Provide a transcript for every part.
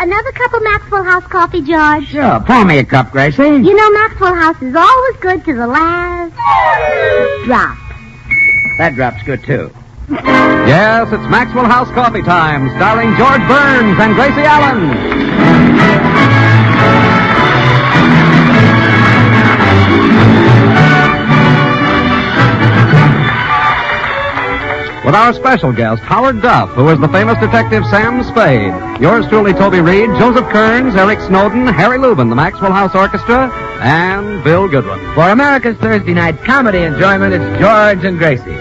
Another cup of Maxwell House coffee, George? Sure, pour me a cup, Gracie. You know Maxwell House is always good to the last drop. That drop's good, too. Yes, it's Maxwell House Coffee Time, starring George Burns and Gracie Allen. With our special guest, Howard Duff, who is the famous detective Sam Spade. Yours truly, Toby Reed, Joseph Kearns, Eric Snowden, Harry Lubin, the Maxwell House Orchestra, and Bill Goodwin. For America's Thursday night comedy enjoyment, it's George and Gracie.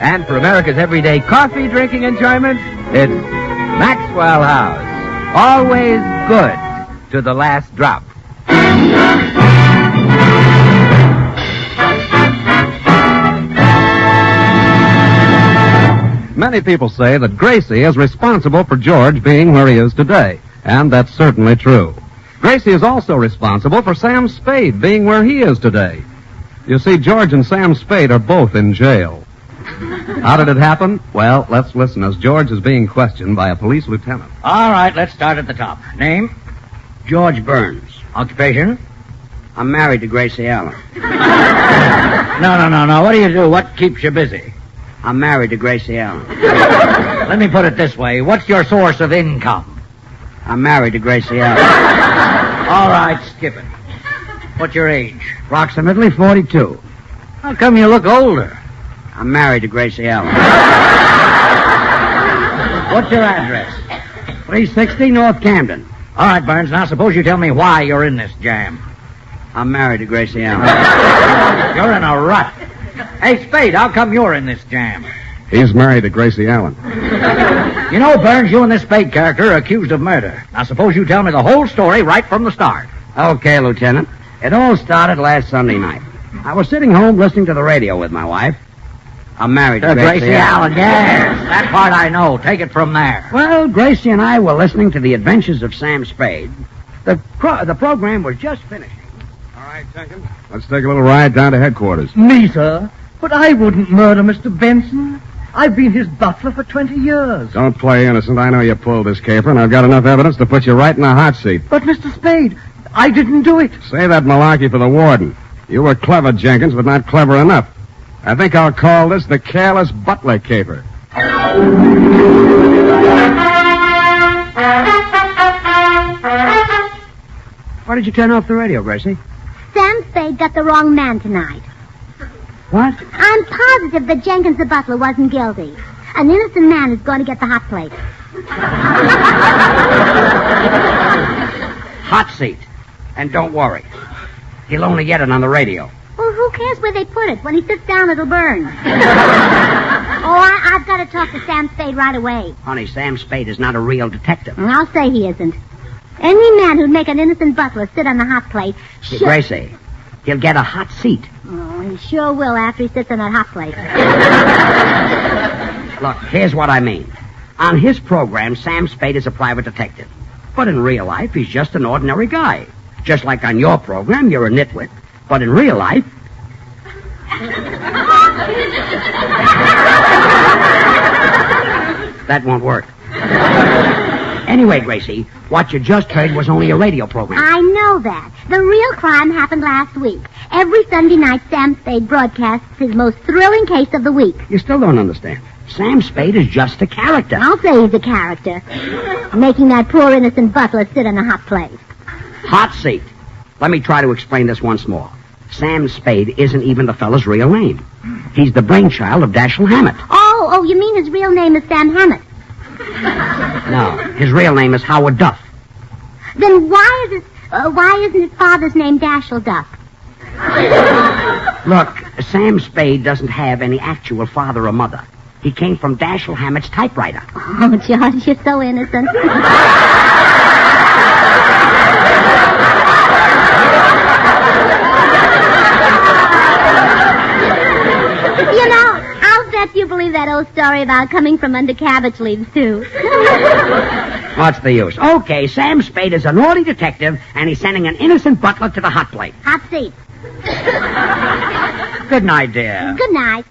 And for America's everyday coffee drinking enjoyment, it's Maxwell House. Always good to the last drop. Many people say that Gracie is responsible for George being where he is today, and that's certainly true. Gracie is also responsible for Sam Spade being where he is today. You see, George and Sam Spade are both in jail. How did it happen? Well, let's listen as George is being questioned by a police lieutenant. All right, let's start at the top. Name? George Burns. Occupation? I'm married to Gracie Allen. No. What do you do? What keeps you busy? I'm married to Gracie Allen. Let me put it this way. What's your source of income? I'm married to Gracie Allen. All right, skip it. What's your age? Approximately 42. How come you look older? I'm married to Gracie Allen. What's your address? 360 North Camden. All right, Burns, now suppose you tell me why you're in this jam. I'm married to Gracie Allen. You're in a rut. Hey, Spade, how come you're in this jam? He's married to Gracie Allen. You know, Burns, you and this Spade character are accused of murder. Now suppose you tell me the whole story right from the start. Okay, Lieutenant. It all started last Sunday night. I was sitting home listening to the radio with my wife. I'm married to Gracie Allen, yes. That part I know. Take it from there. Well, Gracie and I were listening to the adventures of Sam Spade. The program was just finishing. All right, Jenkins. Let's take a little ride down to headquarters. Me, sir? But I wouldn't murder Mr. Benson. I've been his butler for 20 years. Don't play innocent. I know you pulled this caper, and I've got enough evidence to put you right in the hot seat. But, Mr. Spade, I didn't do it. Say that malarkey for the warden. You were clever, Jenkins, but not clever enough. I think I'll call this the careless butler caper. Why did you turn off the radio, Gracie? Sam Spade got the wrong man tonight. What? I'm positive that Jenkins the butler wasn't guilty. An innocent man is going to get the hot plate. Hot seat. And don't worry. He'll only get it on the radio. Well, who cares where they put it? When he sits down, it'll burn. I've got to talk to Sam Spade right away. Honey, Sam Spade is not a real detective. I'll say he isn't. Any man who'd make an innocent butler sit on the hot plate should... Gracie, he'll get a hot seat. Oh, he sure will after he sits on that hot plate. Look, here's what I mean. On his program, Sam Spade is a private detective. But in real life, he's just an ordinary guy. Just like on your program, you're a nitwit. But in real life... That won't work. Anyway, Gracie, what you just heard was only a radio program. I know that. The real crime happened last week. Every Sunday night, Sam Spade broadcasts his most thrilling case of the week. You still don't understand. Sam Spade is just a character. I'll say he's a character. Making that poor innocent butler sit on a hot plate. Hot seat. Let me try to explain this once more. Sam Spade isn't even the fella's real name. He's the brainchild of Dashiell Hammett. Oh, you mean his real name is Sam Hammett? No, his real name is Howard Duff. Then why isn't his father's name Dashiell Duff? Look, Sam Spade doesn't have any actual father or mother. He came from Dashiell Hammett's typewriter. Oh, George, you're so innocent. You know, I'll bet you believe that old story about coming from under cabbage leaves, too. What's the use? Okay, Sam Spade is a naughty detective, and he's sending an innocent butler to the hot plate. Hot seat. Good night, dear. Good night.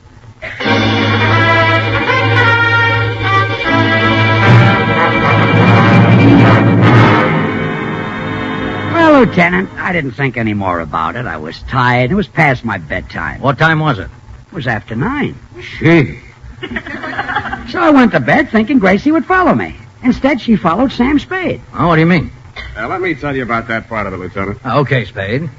Lieutenant, I didn't think any more about it. I was tired. It was past my bedtime. What time was it? It was after 9. Gee. So I went to bed thinking Gracie would follow me. Instead, she followed Sam Spade. Oh, what do you mean? Let me tell you about that part of it, Lieutenant. Okay, Spade.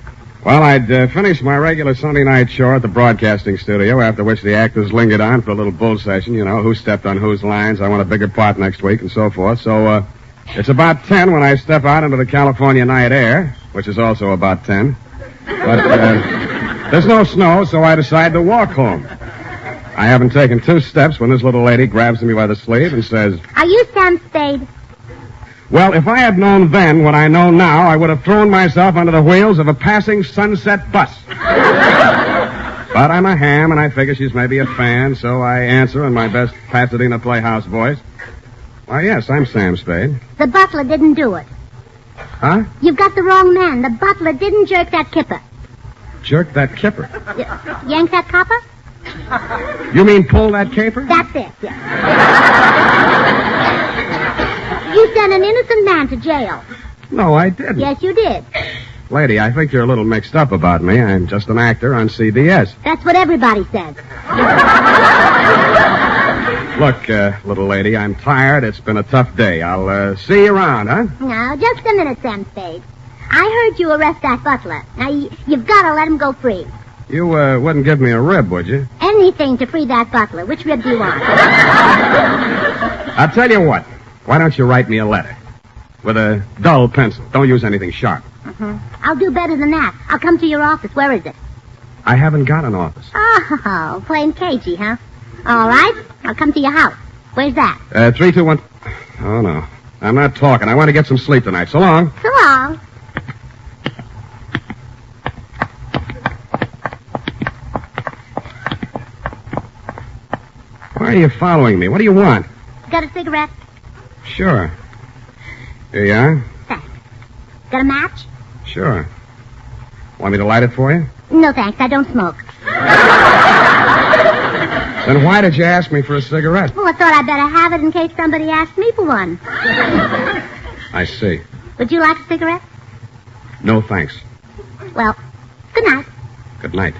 Well, I'd finished my regular Sunday night show at the broadcasting studio, after which the actors lingered on for a little bull session, you know, who stepped on whose lines, I want a bigger part next week, and so forth. So, it's about 10 when I step out into the California night air, which is also about 10. But there's no snow, so I decide to walk home. I haven't taken 2 steps when this little lady grabs me by the sleeve and says, Are you Sam Spade? well, if I had known then what I know now, I would have thrown myself under the wheels of a passing sunset bus. But I'm a ham, and I figure she's maybe a fan, so I answer in my best Pasadena Playhouse voice. Why, yes, I'm Sam Spade. The butler didn't do it. Huh? You've got the wrong man. The butler didn't jerk that kipper. Jerk that kipper. Yank that copper? You mean pull that caper? That's it, yeah. You sent an innocent man to jail. No, I didn't. Yes, you did. Lady, I think you're a little mixed up about me. I'm just an actor on CBS. That's what everybody says. Look, little lady, I'm tired. It's been a tough day. I'll see you around, huh? Now, just a minute, Sam Spade. I heard you arrest that butler. Now, you've got to let him go free. You wouldn't give me a rib, would you? Anything to free that butler. Which rib do you want? I'll tell you what. Why don't you write me a letter? With a dull pencil. Don't use anything sharp. I'll do better than that. I'll come to your office. Where is it? I haven't got an office. Oh, plain cagey, huh? All right. I'll come to your house. Where's that? 321... Oh, no. I'm not talking. I want to get some sleep tonight. So long. So long. Why are you following me? What do you want? Got a cigarette? Sure. Here you are. Thanks. Got a match? Sure. Want me to light it for you? No, thanks. I don't smoke. Then why did you ask me for a cigarette? Well, I thought I'd better have it in case somebody asked me for one. I see. Would you like a cigarette? No, thanks. Well, good night. Good night.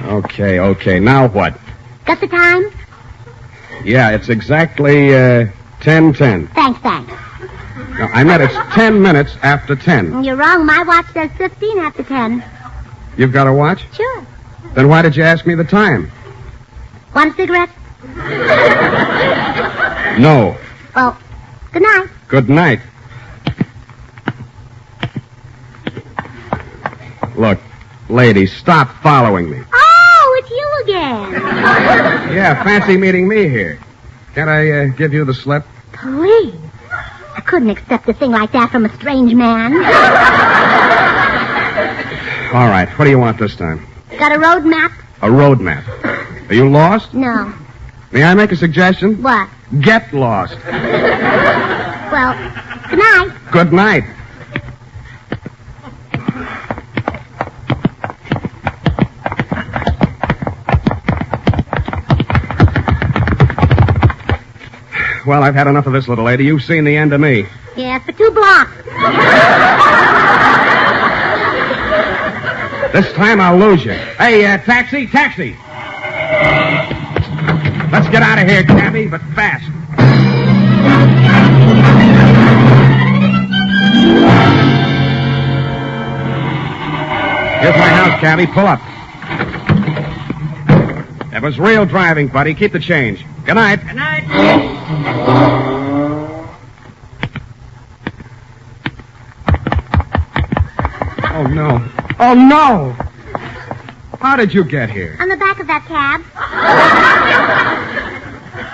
Okay. Now what? Got the time? Yeah, it's exactly 10:10. Thanks. No, I meant it's 10 minutes after 10. You're wrong. My watch says 15 after 10. You've got a watch? Sure. Then why did you ask me the time? Want a cigarette? No. Well, good night. Good night. Look, lady, stop following me. Oh, it's you again. Yeah, fancy meeting me here. Can't I give you the slip? Please. I couldn't accept a thing like that from a strange man. All right, what do you want this time? Got a road map? A road map. Are you lost? No. May I make a suggestion? What? Get lost. Well, good night. Good night. Well, I've had enough of this, little lady. You've seen the end of me. Yeah, for 2 blocks. This time I'll lose you. Hey, taxi. Let's get out of here, cabby, but fast. Here's my house, cabby. Pull up. That was real driving, buddy. Keep the change. Good night. Good night. Oh, no. Oh, no! How did you get here? On the back of that cab.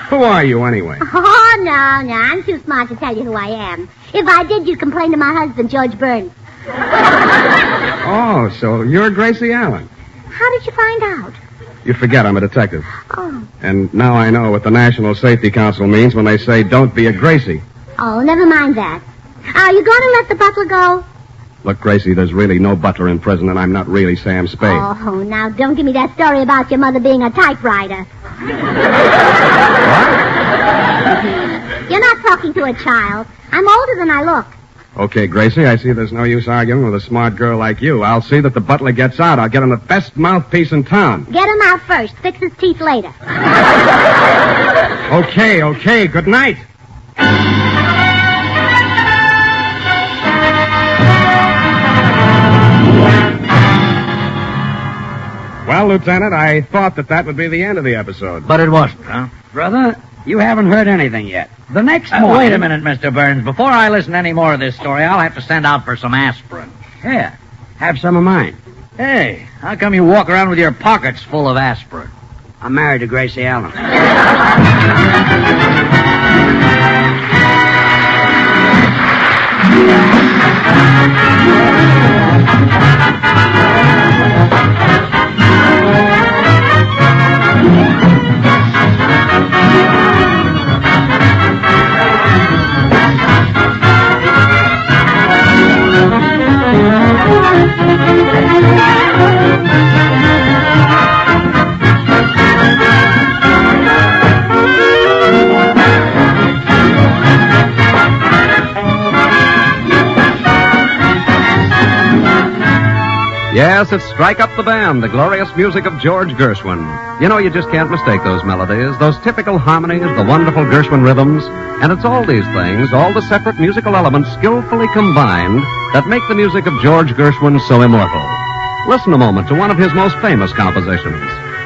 Who are you, anyway? Oh, no. I'm too smart to tell you who I am. If I did, you'd complain to my husband, George Burns. Oh, so you're Gracie Allen. How did you find out? You forget I'm a detective. Oh. And now I know what the National Safety Council means when they say don't be a Gracie. Oh, never mind that. Are you going to let the butler go? Look, Gracie, there's really no butler in prison, and I'm not really Sam Spade. Oh, now don't give me that story about your mother being a typewriter. What? You're not talking to a child. I'm older than I look. Okay, Gracie, I see there's no use arguing with a smart girl like you. I'll see that the butler gets out. I'll get him the best mouthpiece in town. Get him out first. Fix his teeth later. Okay. Good night. Well, Lieutenant, I thought that would be the end of the episode. But it wasn't, huh? Brother, you haven't heard anything yet. The next morning... Wait a minute, Mr. Burns. Before I listen to any more of this story, I'll have to send out for some aspirin. Here, have some of mine. Hey, how come you walk around with your pockets full of aspirin? I'm married to Gracie Allen. Yes, it's Strike Up the Band, the glorious music of George Gershwin. You know, you just can't mistake those melodies, those typical harmonies, the wonderful Gershwin rhythms. And it's all these things, all the separate musical elements skillfully combined, that make the music of George Gershwin so immortal. Listen a moment to one of his most famous compositions.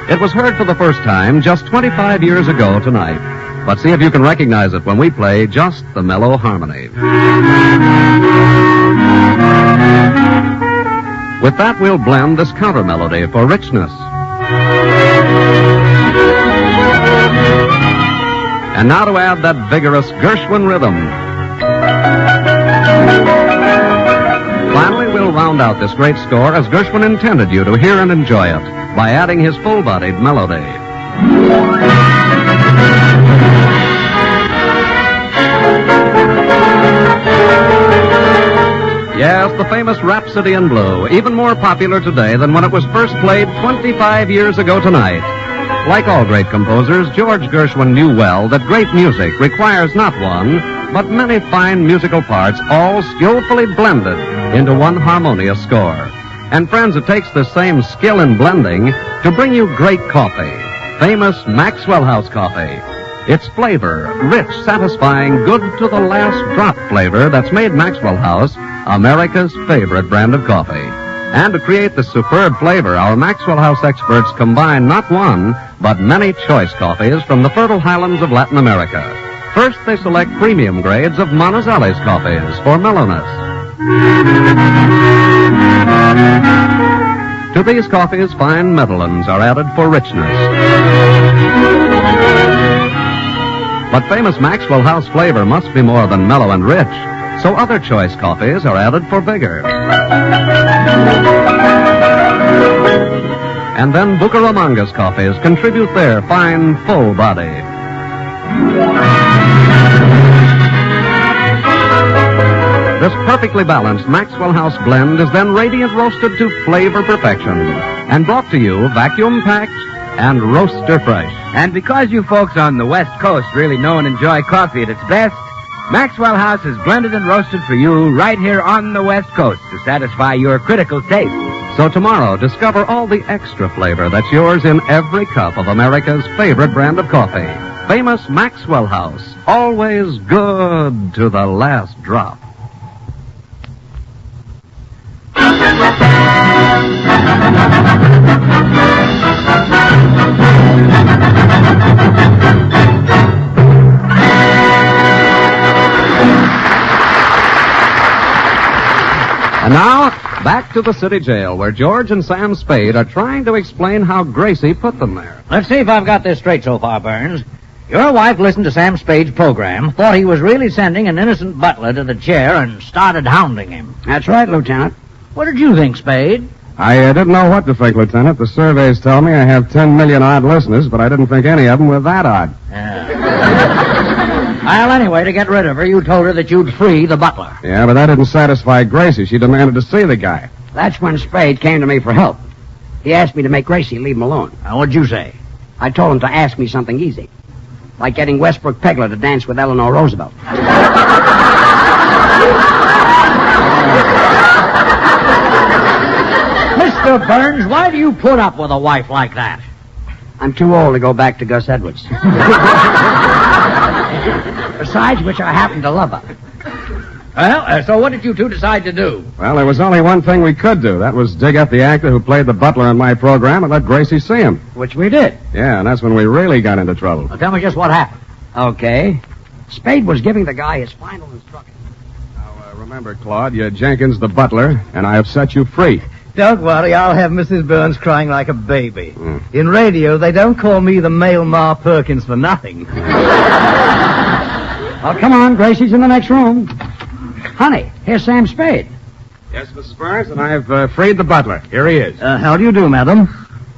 It was heard for the first time just 25 years ago tonight. But see if you can recognize it when we play just the mellow harmony. With that, we'll blend this counter melody for richness. And now to add that vigorous Gershwin rhythm. Finally, we'll round out this great score as Gershwin intended you to hear and enjoy it by adding his full-bodied melody. Yes, the famous Rhapsody in Blue, even more popular today than when it was first played 25 years ago tonight. Like all great composers, George Gershwin knew well that great music requires not one, but many fine musical parts, all skillfully blended into one harmonious score. And friends, it takes the same skill in blending to bring you great coffee, famous Maxwell House coffee. Its flavor, rich, satisfying, good to the last drop flavor that's made Maxwell House America's favorite brand of coffee. And to create the superb flavor, our Maxwell House experts combine not one, but many choice coffees from the fertile highlands of Latin America. First, they select premium grades of Monticelli's coffees for mellowness. To these coffees, fine Medellins are added for richness. But famous Maxwell House flavor must be more than mellow and rich, so other choice coffees are added for vigor. And then Bucaramanga's coffees contribute their fine, full body. This perfectly balanced Maxwell House blend is then radiant roasted to flavor perfection and brought to you vacuum-packed and roaster fresh. And because you folks on the West Coast really know and enjoy coffee at its best, Maxwell House is blended and roasted for you right here on the West Coast to satisfy your critical taste. So tomorrow, discover all the extra flavor that's yours in every cup of America's favorite brand of coffee. Famous Maxwell House, always good to the last drop. And now, back to the city jail, where George and Sam Spade are trying to explain how Gracie put them there. Let's see if I've got this straight so far, Burns. Your wife listened to Sam Spade's program, thought he was really sending an innocent butler to the chair, and started hounding him. That's right, Lieutenant. What did you think, Spade? I didn't know what to think, Lieutenant. The surveys tell me I have 10 million odd listeners, but I didn't think any of them were that odd. Well, anyway, to get rid of her, you told her that you'd free the butler. Yeah, but that didn't satisfy Gracie. She demanded to see the guy. That's when Spade came to me for help. He asked me to make Gracie leave him alone. Now, what'd you say? I told him to ask me something easy. Like getting Westbrook Pegler to dance with Eleanor Roosevelt. Mr. Burns, why do you put up with a wife like that? I'm too old to go back to Gus Edwards. Besides which, I happen to love her. Well, so what did you two decide to do? Well, there was only one thing we could do. That was dig up the actor who played the butler in my program and let Gracie see him. Which we did. Yeah, and that's when we really got into trouble. Well, tell me just what happened. Okay. Spade was giving the guy his final instructions. Now, remember, Claude, you're Jenkins the butler, and I have set you free. Don't worry, I'll have Mrs. Burns crying like a baby. In radio, they don't call me the male Ma Perkins for nothing. Oh, come on, Gracie's in the next room. Honey, here's Sam Spade. Yes, Mrs. Burns, and I have freed the butler. Here he is. How do you do, madam?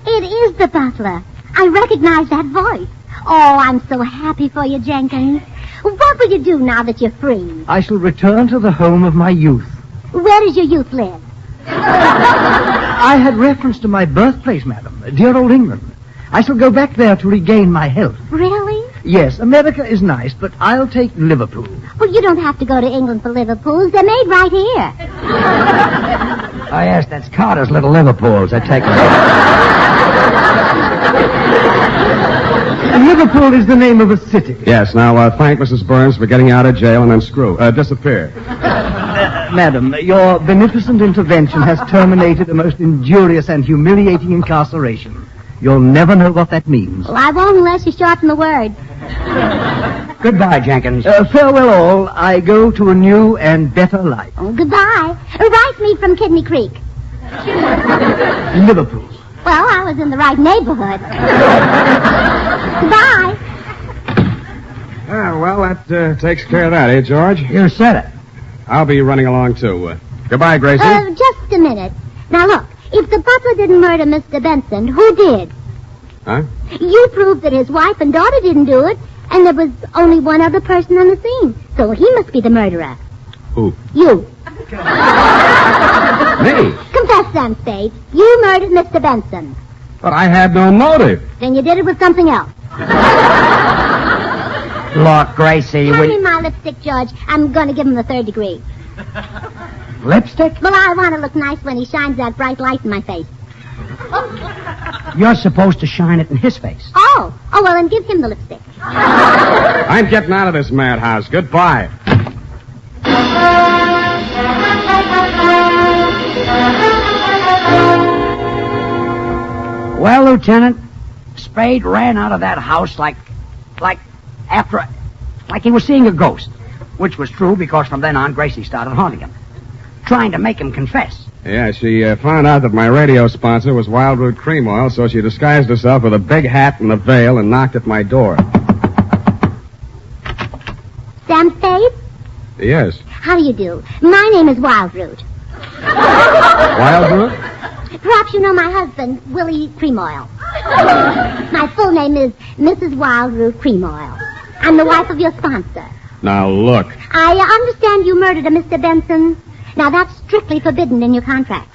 It is the butler. I recognize that voice. Oh, I'm so happy for you, Jenkins. What will you do now that you're free? I shall return to the home of my youth. Where does your youth live? I had reference to my birthplace, madam. Dear old England. I shall go back there to regain my health. Really? Yes, America is nice, but I'll take Liverpool. Well, you don't have to go to England for Liverpools. They're made right here. Oh, yes, that's Carter's little Liverpools. I take them. And Liverpool is the name of a city. Yes, now, thank Mrs. Burns for getting out of jail and then disappear. Madam, your beneficent intervention has terminated a most injurious and humiliating incarceration. You'll never know what that means. Well, I won't unless you shorten the word. Goodbye, Jenkins. Farewell all. I go to a new and better life. Oh, goodbye. Write me from Kidney Creek. Liverpool. Well, I was in the right neighborhood. Goodbye. Well, that takes care of that, eh, George? You said it. I'll be running along, too. Goodbye, Gracie. Just a minute. Now, look. If the butler didn't murder Mr. Benson, who did? Huh? You proved that his wife and daughter didn't do it, and there was only one other person on the scene. So he must be the murderer. Who? You. Me? Confess, Sam Spade. You murdered Mr. Benson. But I had no motive. Then you did it with something else. Look, Gracie, Hand me my lipstick, George. I'm going to give him the 3rd degree. Lipstick? Well, I want to look nice when he shines that bright light in my face. You're supposed to shine it in his face. Oh, well, then give him the lipstick. I'm getting out of this madhouse. Goodbye. Well, Lieutenant, Spade ran out of that house like he was seeing a ghost. Which was true because from then on, Gracie started haunting him. Trying to make him confess. Yeah, she found out that my radio sponsor was Wild Root Cream Oil, so she disguised herself with a big hat and a veil and knocked at my door. Sam Spade? Yes. How do you do? My name is Wild Root. Wild Root? Perhaps you know my husband, Willie Cream Oil. My full name is Mrs. Wild Root Cream Oil. I'm the wife of your sponsor. Now, look. I understand you murdered a Mr. Benson. Now, that's strictly forbidden in your contract.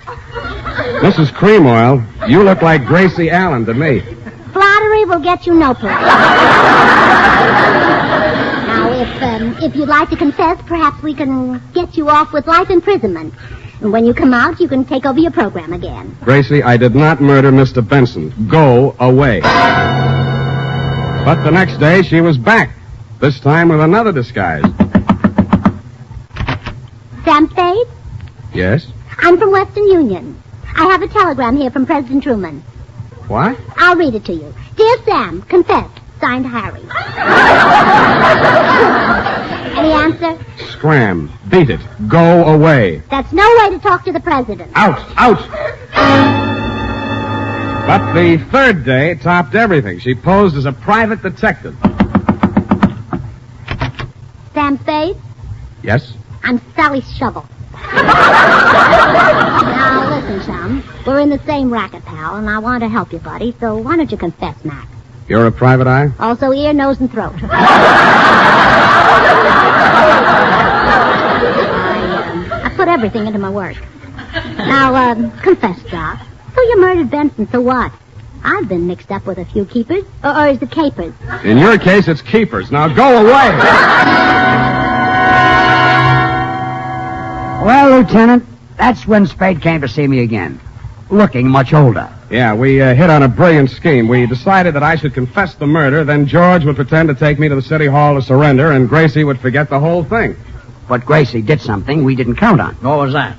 Mrs. Cream Oil, you look like Gracie Allen to me. Flattery will get you no place. Now, if you'd like to confess, perhaps we can get you off with life imprisonment. And when you come out, you can take over your program again. Gracie, I did not murder Mr. Benson. Go away. But the next day, she was back. This time with another disguise. Sam Spade? Yes? I'm from Western Union. I have a telegram here from President Truman. What? I'll read it to you. Dear Sam, confess. Signed, Harry. Any answer? Scram. Beat it. Go away. That's no way to talk to the president. Out. But the 3rd day topped everything. She posed as a private detective. Sam Spade? Yes? I'm Sally Shovel. Now, listen, chum. We're in the same racket, pal, and I want to help you, buddy, so why don't you confess, Mac? You're a private eye? Also ear, nose, and throat. I put everything into my work. Now, confess, Doc. So you murdered Benson, so what? I've been mixed up with a few keepers. Or is it capers? In your case, it's keepers. Now go away. Well, Lieutenant, that's when Spade came to see me again. Looking much older. Yeah, we hit on a brilliant scheme. We decided that I should confess the murder, then George would pretend to take me to the city hall to surrender, and Gracie would forget the whole thing. But Gracie did something we didn't count on. What was that?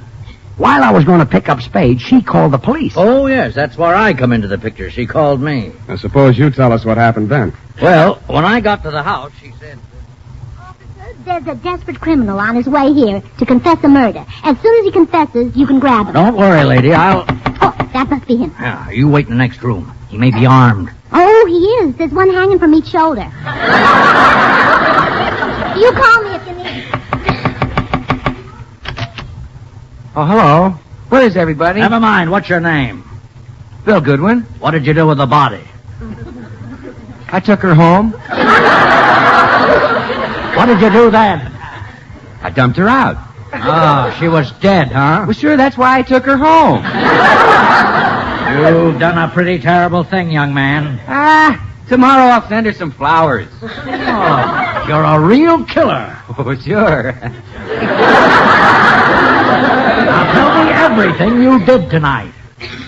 While I was going to pick up Spade, she called the police. Oh, yes, that's where I come into the picture. She called me. I suppose you tell us what happened then. Well, when I got to the house, she said... Officer, there's a desperate criminal on his way here to confess a murder. As soon as he confesses, you can grab him. Don't worry, lady, I'll... Oh, that must be him. Yeah, you wait in the next room. He may be armed. Oh, he is. There's one hanging from each shoulder. You call me if you need. Oh, hello. Where is everybody? Never mind. What's your name? Bill Goodwin. What did you do with the body? I took her home. What did you do then? I dumped her out. Oh, she was dead, huh? Well, sure, that's why I took her home. You've done a pretty terrible thing, young man. Tomorrow I'll send her some flowers. Oh, you're a real killer. Oh, sure. Now tell me everything you did tonight.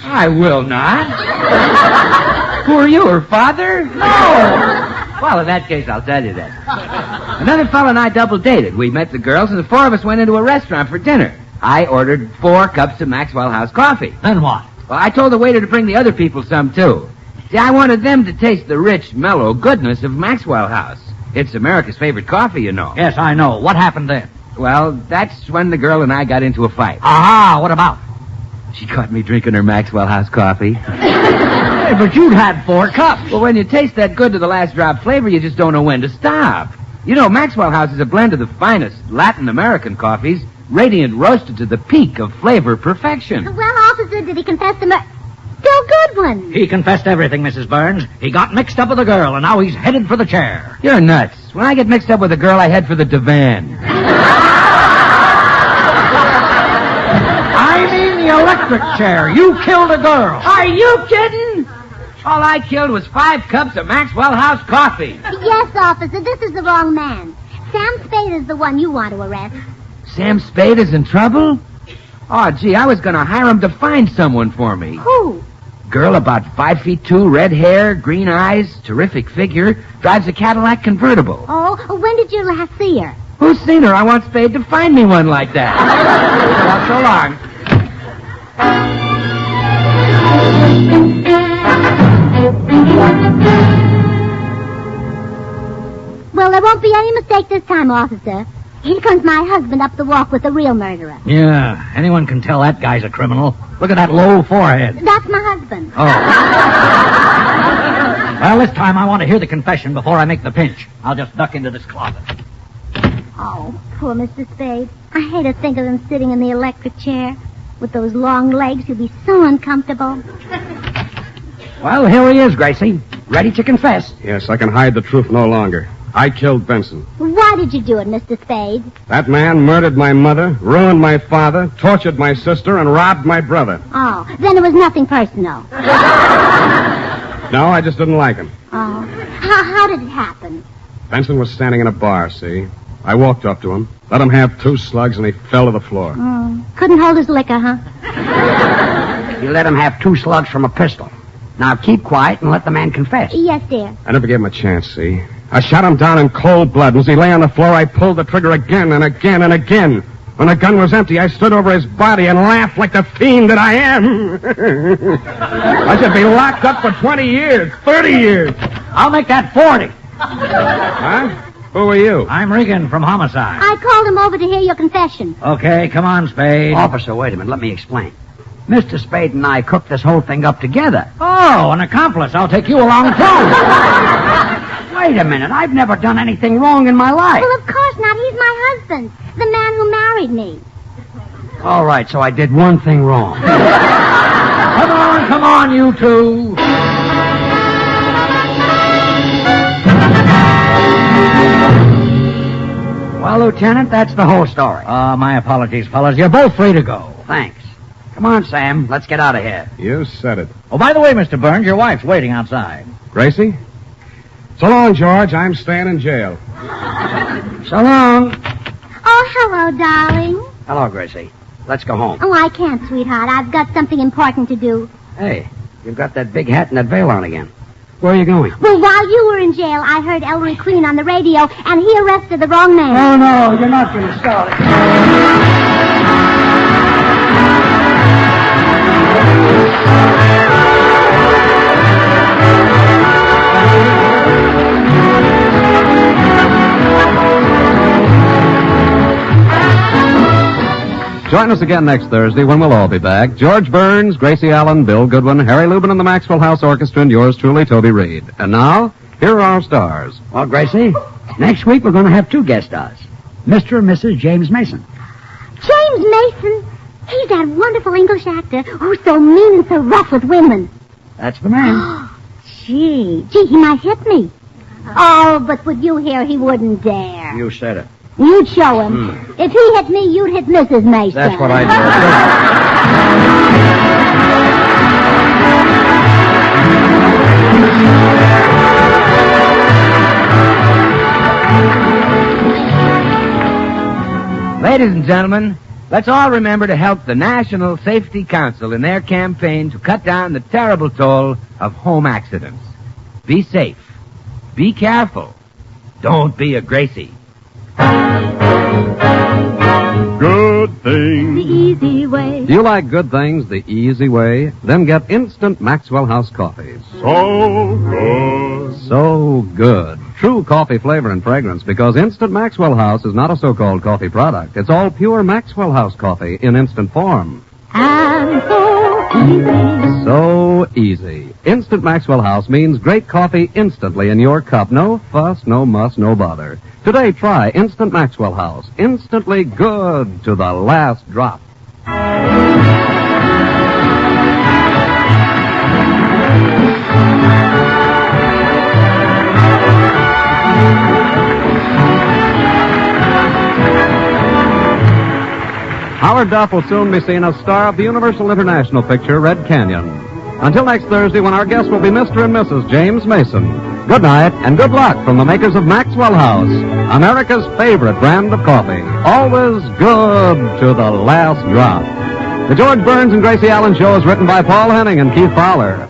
I will not. Who are you, her father? No. Well, in that case, I'll tell you that. Another fellow and I double dated. We met the girls, and the four of us went into a restaurant for dinner. I ordered 4 cups of Maxwell House coffee. Then what? Well, I told the waiter to bring the other people some, too. See, I wanted them to taste the rich, mellow goodness of Maxwell House. It's America's favorite coffee, you know. Yes, I know. What happened then? Well, that's when the girl and I got into a fight. Aha, what about? She caught me drinking her Maxwell House coffee. Hey, but you'd had 4 cups. Well, when you taste that good to the last drop flavor, you just don't know when to stop. You know, Maxwell House is a blend of the finest Latin American coffees, radiant roasted to the peak of flavor perfection. Well, officer, did he confess the murder? Bill Goodwin. He confessed everything, Mrs. Burns. He got mixed up with a girl, and now he's headed for the chair. You're nuts. When I get mixed up with a girl, I head for the divan. I mean the electric chair. You killed a girl. Are you kidding? All I killed was 5 cups of Maxwell House coffee. Yes, officer, this is the wrong man. Sam Spade is the one you want to arrest. Sam Spade is in trouble? Oh, gee, I was going to hire him to find someone for me. Who? Girl about 5'2", red hair, green eyes, terrific figure, drives a Cadillac convertible. Oh, when did you last see her? Who's seen her? I want Spade to find me one like that. Well, so long. Well, there won't be any mistake this time, officer. Here comes my husband up the walk with the real murderer. Yeah, anyone can tell that guy's a criminal. Look at that low forehead. That's my husband. Oh. Well, this time I want to hear the confession before I make the pinch. I'll just duck into this closet. Oh, poor Mr. Spade. I hate to think of him sitting in the electric chair. With those long legs, he'll be so uncomfortable. Well, here he is, Gracie. Ready to confess. Yes, I can hide the truth no longer. I killed Benson. Why did you do it, Mr. Spade? That man murdered my mother, ruined my father, tortured my sister, and robbed my brother. Oh, then it was nothing personal. No, I just didn't like him. Oh. How did it happen? Benson was standing in a bar, see? I walked up to him, let him have 2 slugs, and he fell to the floor. Oh. Couldn't hold his liquor, huh? You let him have 2 slugs from a pistol. Now keep quiet and let the man confess. Yes, dear. I never gave him a chance, see? I shot him down in cold blood, and as he lay on the floor, I pulled the trigger again and again and again. When the gun was empty, I stood over his body and laughed like the fiend that I am. I should be locked up for 20 years, 30 years. I'll make that 40. Huh? Who are you? I'm Regan from Homicide. I called him over to hear your confession. Okay, come on, Spade. Officer, wait a minute. Let me explain. Mr. Spade and I cooked this whole thing up together. Oh, an accomplice. I'll take you along, too. Wait a minute. I've never done anything wrong in my life. Well, of course not. He's my husband. The man who married me. All right, so I did one thing wrong. Come on, you two. Well, Lieutenant, that's the whole story. My apologies, fellas. You're both free to go. Thanks. Come on, Sam. Let's get out of here. You said it. Oh, by the way, Mr. Burns, your wife's waiting outside. Gracie? So long, George. I'm staying in jail. So long. Oh, hello, darling. Hello, Gracie. Let's go home. Oh, I can't, sweetheart. I've got something important to do. Hey, you've got that big hat and that veil on again. Where are you going? Well, while you were in jail, I heard Ellery Queen on the radio, and he arrested the wrong man. Oh, no, you're not going to start it. Join us again next Thursday when we'll all be back. George Burns, Gracie Allen, Bill Goodwin, Harry Lubin and the Maxwell House Orchestra, and yours truly, Toby Reed. And now, here are our stars. Well, Gracie, next week we're going to have two guest stars. Mr. and Mrs. James Mason. James Mason? He's that wonderful English actor who's so mean and so rough with women. That's the man. Gee, he might hit me. Oh, but with you here, he wouldn't dare. You said it. You'd show him. If he hit me, you'd hit Mrs. Mason. That's what I do. Ladies and gentlemen, let's all remember to help the National Safety Council in their campaign to cut down the terrible toll of home accidents. Be safe. Be careful. Don't be a Gracie. Good things. The easy way. Do you like good things the easy way? Then get instant Maxwell House coffees. So good. So good. True coffee flavor and fragrance, because Instant Maxwell House is not a so-called coffee product. It's all pure Maxwell House coffee in instant form. And so easy. So easy. Instant Maxwell House means great coffee instantly in your cup. No fuss, no muss, no bother. Today, try Instant Maxwell House. Instantly good to the last drop. Howard Duff will soon be seen as star of the Universal International picture Red Canyon. Until next Thursday, when our guests will be Mr. and Mrs. James Mason. Good night and good luck from the makers of Maxwell House, America's favorite brand of coffee. Always good to the last drop. The George Burns and Gracie Allen Show is written by Paul Henning and Keith Fowler.